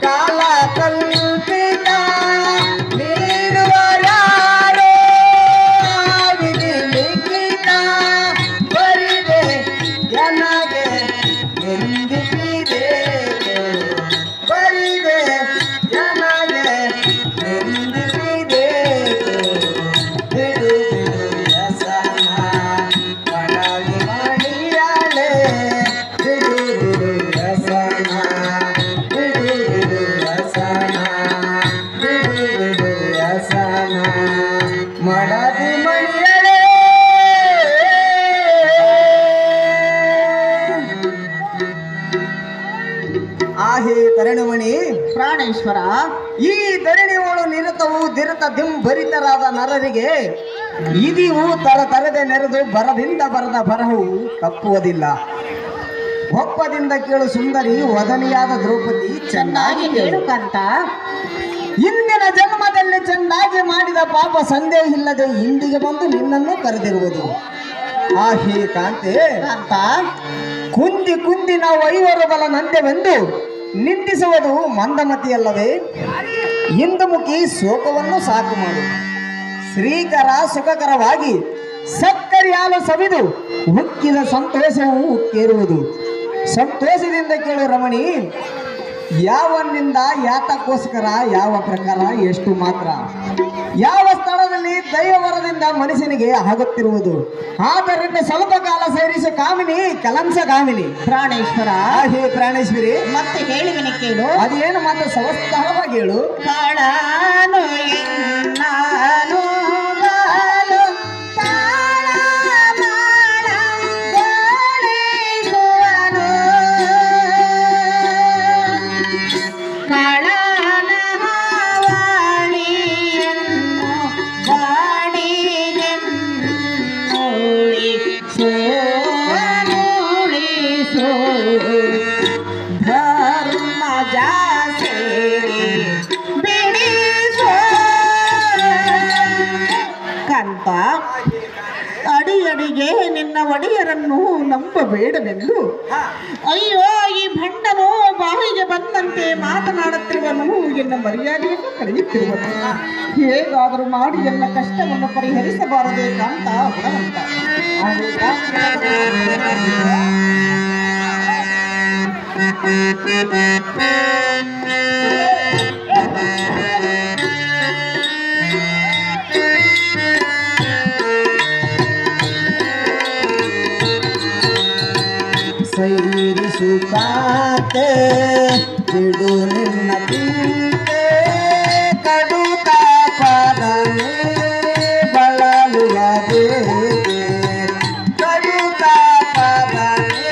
ಕಾಲ ಕಲ್ಪಿತ ನೀಡುವ ಯಾರೋ ವಿಧಿ ಲಿಖಿತ ಬರಿದೆ ನನಗೆ ಎಂದಿದೆ ಬರಿದೆ ನನಗೆ ಎಂದಿದೆ ಬಿಡು ಬಿಡು ವ್ಯಸನ ಮಡಲಿ ಮಣಿಯಾಳೆ ಬಿಡು ಬಿಡು ವ್ಯಸನ ಬಿಡು ಬಿಡು ವ್ಯಸನ ಬಿಡು ಬಿಡು ವ್ಯಸನ ಮಡದಿ ಮಣಿಯಾಳೆ. ಆಹೇ ತರಣಮಣಿ ಪ್ರಾಣೇಶ್ವರ, ಈ ಧರಣಿಯೋಳು ನಿರತವು ದಿರತ ದಿಂಭರಿತರಾದ ನರರಿಗೆ ಇದಿವು ತರದೆ ನೆರೆದು ಬರದಿಂದ ಬರದ ಬರಹವು ತಪ್ಪುವುದಿಲ್ಲ. ಒಪ್ಪದಿಂದ ಕೇಳು ಸುಂದರಿ ವದನಿಯಾದ ದ್ರೌಪದಿ ಚೆನ್ನಾಗಿ ಕೇಳು ಕಾಂತ. ಇಂದಿನ ಜನ್ಮದಲ್ಲಿ ಚೆನ್ನಾಗಿ ಮಾಡಿದ ಪಾಪ ಸಂದೇಹ ಇಲ್ಲದೆ ಇಂದಿಗೆ ಬಂದು ನಿನ್ನನ್ನು ಕರೆದಿರುವುದು. ಆಹೇ ಕಾಂತೆ ಕಾಂತ, ಕುಂದಿ ಕುಂದಿ ನಾವು ಐವರು ಬಲ ನಂದೆವೆಂದು ನಿಂದಿಸುವುದು ಮಂದಮತಿಯಲ್ಲವೇ? ಹಿಂದುಮುಖಿ ಶೋಕವನ್ನು ಸಾಕು ಮಾಡು. ಶ್ರೀಕರ ಸುಖಕರವಾಗಿ ಸಕ್ಕರೆ ಹಾಲು ಸವಿದು ಉಕ್ಕಿದ ಸಂತೋಷವು ಉಕ್ಕೇರುವುದು. ಸಂತೋಷದಿಂದ ಕೇಳು ರಮಣಿ, ಯಾವನಿಂದ ಯಾತಕ್ಕೋಸ್ಕರ ಯಾವ ಪ್ರಕಾರ ಎಷ್ಟು ಮಾತ್ರ ಯಾವ ಸ್ಥಳದಲ್ಲಿ ದೈವವರದಿಂದ ಮನುಷ್ಯನಿಗೆ ಆಗುತ್ತಿರುವುದು. ಆದ್ದರಿಂದ ಸ್ವಲ್ಪ ಕಾಲ ಸೇರಿಸು ಕಾಮಿನಿ ಕಲಂಸ ಕಾಮಿನಿ. ಪ್ರಾಣೇಶ್ವರ, ಹೇ ಪ್ರಾಣೇಶ್ವರಿ, ಮತ್ತೆ ಹೇಳಿದನೆ ಕೇಳು. ಅದೇನು ಮಾತ್ರ ಸವಸ್ತರವಾಗಿ ಹೇಳು. ಕಾಳಾನು ಎನ್ನಾನು ಬಾಲು ತಾಳ ಮಾಡಂಗೊಳಿಸುವನು. ಕಾಳನ ಹಾವಳಿಯನ್ನು ಬಾಣಿಗೆನ್ನುಳಿಸೋ ಧರ್ಮ ಜಾಸೇರಿ ಬಿಡಿಸೋ. ಕಾಂತ, ಅಡಿಯಡಿಗೆ ನಿನ್ನ ಒಡೆಯರನ್ನು ನಂಬಬೇಡವೆಂದು ಅಯ್ಯೋ ಈ ಭಂಡನು ಬಾಯಿಗೆ ಬಂದಂತೆ ಮಾತನಾಡುತ್ತಿರುವನು, ಎನ್ನ ಮರ್ಯಾದೆಯನ್ನು ಕಳೆಯುತ್ತಿರುವನು. ಹೇಗಾದರೂ ಮಾಡಿ ಎಲ್ಲ ಕಷ್ಟವನ್ನು ಪರಿಹರಿಸಬಾರದೆ ಕಾಂತ ಗುಣವಂತ. ಸೈರಿಸು ಕಾತೆ ಬಿಡು ನಿನ್ನ ಚಿಂತೆ ಕಡು ತಾಪದನೆ ಬಳಲುವ ಬೇಗೆ ಕಡು ತಾಪದನೆ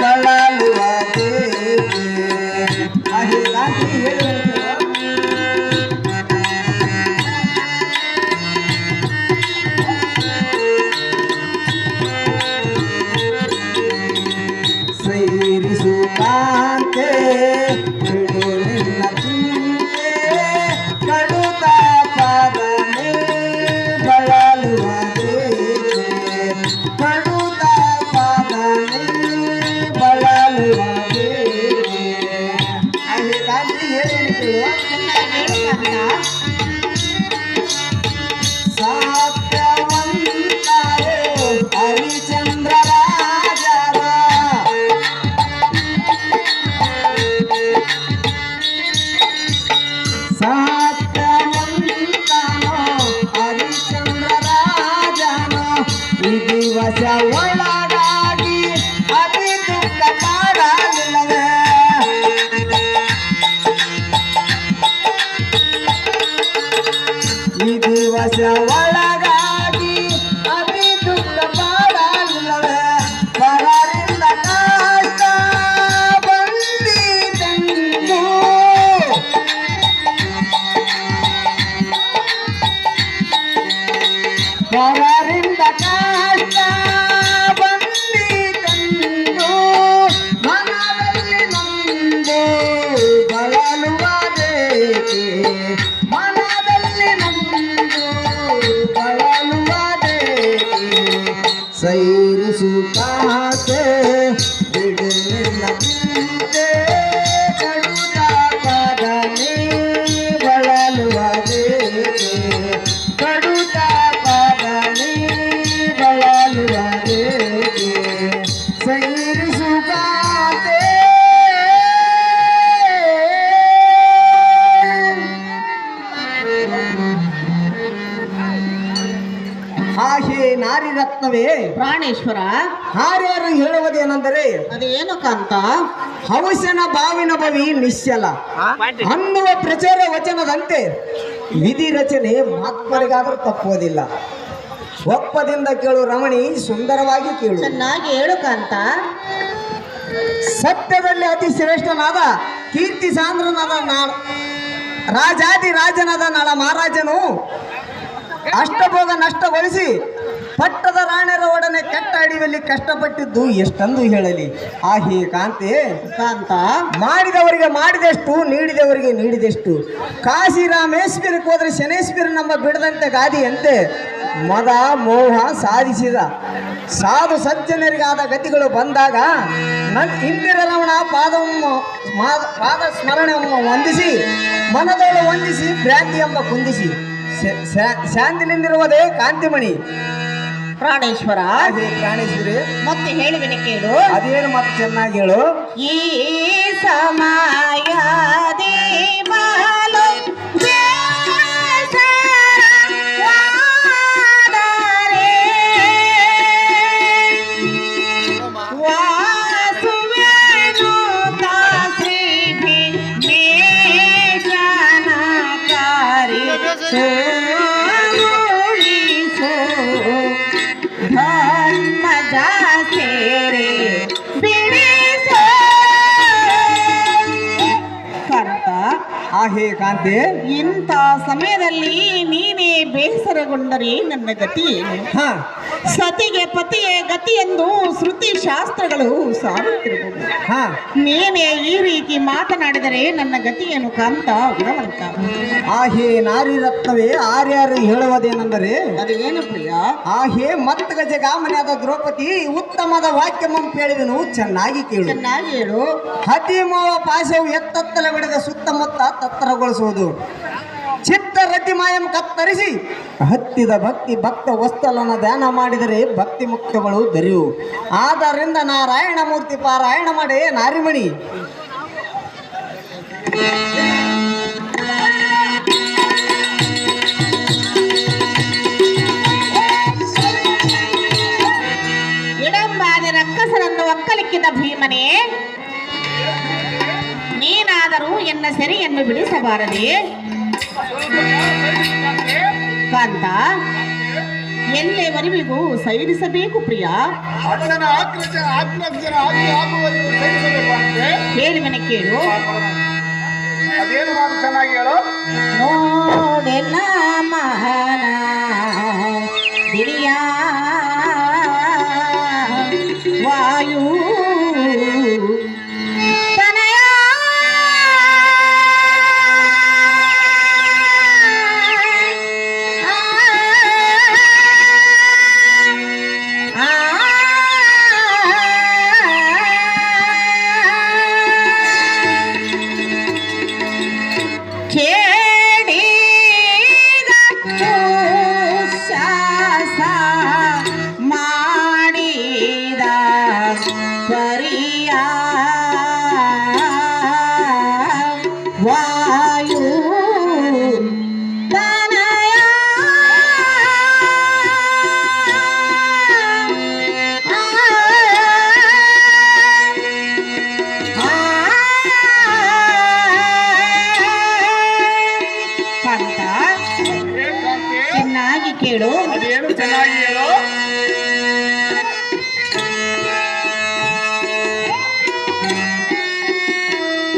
ಬಳಲುವ ಬೇಗೆ. ಹಾಗೆ ಕಾಂತಿ ಹೇಳುವ ಸೈರಿಸು ಕಾಂತೆ ಬಿಡು ನಿನ್ನ ಚಿಂತೆ ಕಡು ತಾಪದನೆ ಬಳಲುವ ಬೇಗೆ ಕಡು ತಾಪದನೆ ಬಳಲುವ ಬೇಗೆ. ಹಾಗೆ ಕಾಂತಿ ಹೇಳಿ ಕೇಳುವ. ಸಾತ್ಯವಂತರು ಹರಿಚಂದ್ರ ರಾಜರ ಸಾತ್ಯವಂತನು ಹರಿಚಂದ್ರ ರಾಜನು ಈ ದಿವಸ ಒಳಗಾಗಿ ಅತಿ ದುಃಖ ಮಾಡಲಿಲ್ಲವೇ? ಈ ದಿವಸ ಒಳಗಾಗಿ ಅತಿ ದುಃಖ ಮಾಡಲಿಲ್ಲವೇ? ಪರರಿಂದ ಕಷ್ಟ ಬಂದಿತೆಂದು ಪರರಿಂದ ಕಷ್ಟ ಬಂದಿತೆಂದು ಮನದಲ್ಲಿ ನೊಂದು ಬಳಲುವ ಬೇಕೆ ಮನದಲ್ಲಿ ನೊಂದು ಬಳಲುವ ಬೇಕೆ. ಸೈರಿಸು ಕಾತೆ ಬಿಡು ನಿನ್ನ ಚಿಂತೆ ಆ ಹೇ ನಾರಿ ರತ್ನವೇ ಪ್ರಾಣೇಶ್ವರ, ಹಾರ್ಯಾರು ಹೇಳುವುದೇನೆಂದರೆ ಅದೇನು ಕಾಂತ? ಹವಸನ ಬಾವಿನ ಬವಿ ನಿಶ್ಚಲ ಅನ್ನುವ ಪ್ರಚಾರ ವಚನದಂತೆ ವಿಧಿ ರಚನೆ ಮಹಾತ್ಮರಿಗಾದರೂ ತಪ್ಪುವುದಿಲ್ಲ. ಒಪ್ಪದಿಂದ ಕೇಳು ರಮಣಿ, ಸುಂದರವಾಗಿ ಕೇಳು. ಚೆನ್ನಾಗಿ ಹೇಳು ಕಾಂತ. ಸತ್ಯದಲ್ಲಿ ಅತಿ ಶ್ರೇಷ್ಠನಾದ ಕೀರ್ತಿ ಸಾಂದ್ರನಾದ ರಾಜಾದಿ ರಾಜನಾದ ನಳ ಮಹಾರಾಜನು ಅಷ್ಟಭೋಗ ನಷ್ಟಗೊಳಿಸಿ ಪಟ್ಟದ ರಾಣೆರ ಒಡನೆ ಕೆಟ್ಟ ಅಡಿಯಲ್ಲಿ ಕಷ್ಟಪಟ್ಟಿದ್ದು ಎಷ್ಟೆಂದು ಹೇಳಲಿ. ಆ ಹೇ ಕಾಂತೆ ಕಾಂತ, ಮಾಡಿದವರಿಗೆ ಮಾಡಿದಷ್ಟು, ನೀಡಿದವರಿಗೆ ನೀಡಿದಷ್ಟು. ಕಾಶಿ ರಾಮೇಶ್ವರಕ್ಕೆ ಹೋದ್ರೆ ಶನೇಶ್ವರ ನಮ್ಮ ಬಿಡದಂತೆ ಗಾದಿಯಂತೆ ಮದ ಮೋಹ ಸಾಧಿಸಿದ ಸಾಧು ಸಜ್ಜನರಿಗಾದ ಗತಿಗಳು ಬಂದಾಗ ಇಂದಿರ ರಮಣ ಪಾದ ಸ್ಮರಣೆಯನ್ನು ವಂದಿಸಿ ಮನದೋಳು ವಂದಿಸಿ ಭ್ರಾಂತಿ ಎಂಬ ಕುಂದಿಸಿ ಶಾಂತಿನಿಂದಿರುವುದೇ ಕಾಂತಿಮಣಿ. ಪ್ರಾಣೇಶ್ವರ, ಪ್ರಾಣೇಶ್ವರಿ ಮತ್ತೆ ಹೇಳುವಿನ ಕೇಳು. ಅದೇನು ಮತ್ತೆ ಚೆನ್ನಾಗಿ ಹೇಳು. ಈ ಸಮಯ ಹೇ ಕಾಂತೆ, ಇಂಥ ಸಮಯದಲ್ಲಿ ನೀನೇ ಬೇಸರಗೊಂಡರೆ ನನ್ನ ಗತಿ ಏನು? ಸತಿಗೆ ಪತಿಯೇ ಗತಿ ಎಂದು ಶ್ರುತಿ ಶಾಸ್ತ್ರಗಳು ಸಾರುತ್ತಿರಬಹುದು. ನೀನೇ ಈ ರೀತಿ ಮಾತನಾಡಿದರೆ ನನ್ನ ಗತಿ ಏನು ಕಾಂತ ಗುಣವಂತ? ಆ ಹೇ ನಾರಿ ರತ್ನವೇ, ಆರ್ಯಾರು ಹೇಳುವುದೇನೆಂದರೆ ಅದೇನು ಪ್ರಿಯ? ಆ ಹೇ ಮತ್ತ ಗಜಗಾಮನಿಯಾದ ದ್ರೌಪದಿ ಉತ್ತಮದ ವಾಕ್ಯ ಕೇಳುವೆನು, ಚೆನ್ನಾಗಿ ಕೇಳು. ಚೆನ್ನಾಗಿ ಹೇಳು. ಹತಿಮೋವ ಪಾಶವು ಎತ್ತತ್ತಲ ಬಿಡದ ಸುತ್ತಮುತ್ತ ತತ್ತರಗೊಳಿಸುವುದು. ಚಿತ್ತ ರತಿ ಮಾಯಂ ಕತ್ತರಿಸಿ ಹತ್ತಿದ ಭಕ್ತಿ ಭಕ್ತ ವಸ್ತಲನ ಧ್ಯಾನ ಮಾಡಿದರೆ ಭಕ್ತಿ ಮುಕ್ತಗಳು ದರಿವು. ಆದ್ದರಿಂದ ನಾರಾಯಣ ಮೂರ್ತಿ ಪಾರಾಯಣ ಮಾಡೇ ನಾರಿಮಣಿ. ಇಡಂಬಾದ ರಕ್ಕಸರನ್ನು ಒಕ್ಕಲಿಕ್ಕಿದ ಭೀಮನೇ, ನೀನಾದರೂ ಎನ್ನ ಸೆರೆಯನ್ನು ಬಿಡಿಸಬಾರದೆ ಕಾಂತ. ಎಲ್ಲೆವರೆಗೂ ಸೈರಿಸಬೇಕು ಪ್ರಿಯ? ಹೇಳುವನ ಕೇಳು. ಅದೇನು ಚೆನ್ನಾಗಿ ಹೇಳು. ನೋಡೆಲ್ಲ ಮಹಾನ ದಿರಿಯ ವಾಯು ವಾಯು ತನಯ ಕಾಂತ, ಚೆನ್ನಾಗಿ ಕೇಳು. ಅದೇನು ಚೆನ್ನಾಗಿ ಹೇಳು.